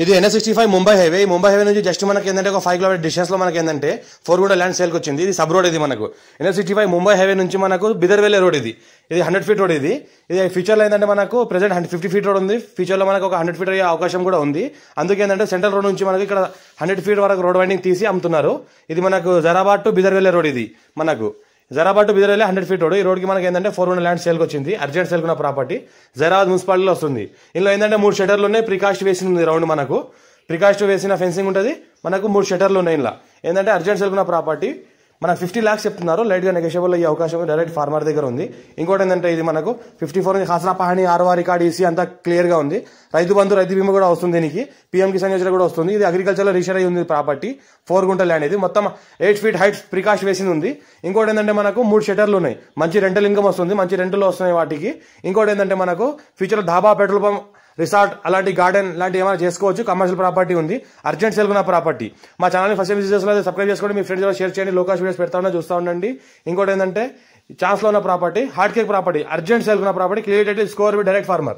ఇది NH65 Mumbai highway. ఈ Mumbai highway నుంచి జస్ట్ మనకి ఏంటంటే ఒక 5 కిలోమీటర్ డిస్టెన్స్ లో మనకి ఏంటంటే ఫోర్గుంట ల్యాండ్ సేల్కి వచ్చింది. ఇది సబ్ రోడ్. ఇది మనకు NH65 ముంబై హైవే నుంచి మనకు బిదర్ వెళ్ళే రోడ్. ఇది 100 ఫీట్ రోడ్. ఇది ఫ్యూచర్ లో ఏంటంటే మనకు ప్రెసెంట్ 50 ఫీట్ రోడ్ ఉంది. ఫ్యూచర్ లో మనకు ఒక 100 ఫీట్ అయ్యే అవకాశం కూడా ఉంది. అందుకే ఏంటంటే సెంట్రల్ రోడ్ నుంచి మనకి ఇక్కడ 100 ఫీట్ వరకు రోడ్ వైండింగ్ తీసి అమ్ముతున్నారు. ఇది మనకు జరాబాద్ టు బిదర్ వెళ్ళే రోడ్. ఇది మనకు జరాబాద్ టు బిదర్ వెళ్ళే 100 ఫీట్ రోడ్. ఈ రోడ్కి మనకి ఏంటంటే 400 ల్యాండ్ సేల్కి వచ్చింది. అర్జెంట్ సేల్ కున్న ప్రాపర్టీ జరాబాద్ మున్సిపాలిటీలో వస్తుంది. ఇందులో ఏంటంటే 3 షటర్లు ఉన్నాయి. ప్రికాస్ట్ వేసింది రౌండ్. మనకు ప్రికాస్ట్ వేసిన ఫెన్సింగ్ ఉంటుంది. మనకు 3 షటర్లు ఉన్నాయి. ఇలా ఏంటంటే అర్జెంట్ సేల్ కున్న ప్రాపర్టీ మనకు 50 lakhs చెప్తున్నారు. లైట్ గా నెగోషియబుల్ అయ్యే అవకాశం డైరెక్ట్ ఫార్మర్ దగ్గర ఉంది. ఇంకోటి ఏంటంటే ఇది మనకు 54 హాసరా పహాణి ఆర్ఓఆర్ రికార్డ్ ఈసీ అంతా క్లియర్ గా ఉంది. రైతు బంధు రైతు బీమా కూడా వస్తుంది. దీనికి PM కిసాన్ యోజన కూడా వస్తుంది. ఇది అగ్రికల్చర్ లో రిజిస్టర్ అయ్యి ఉంది ప్రాపర్టీ. 4 గుంటల ల్యాండ్. ఇది మొత్తం 8 ఫీట్ హైట్ ప్రికాస్ట్ వేసింది ఉంది. ఇంకోటి ఏంటంటే మనకు 3 షటర్లు ఉన్నాయి. మంచి రెంటల్ ఇన్కమ్ వస్తుంది. మంచి రెంటల్ వస్తున్నాయి వాటికి. ఇంకోటి ఏంటంటే మనకు ఫ్యూచర్ లో ధాబా, పెట్రోల్ పంప్, రిసార్ట్ అలాంటి గార్డెన్ లాంటి ఏమైనా చేసుకోవచ్చు. కమర్షియల్ ప్రాపర్టీ ఉంది. అర్జెంట్ సేల్ కున్న ప్రాపర్టీ. మా ఛానల్ ఫస్ట్ టైం విజిట్ చేస్తే సబ్స్క్రైబ్ చేసుకోండి. మీ ఫ్రెండ్స్ షేర్ చేయండి. లోకాష్ వీడియోస్ పెడతా ఉన్నా చూస్తూ ఉండండి. ఇంకోటి ఏంటంటే ఛాన్స్ లో ఉన్న property hot cake property. Urgent sale కున్న property. Clear title, score with direct farmer.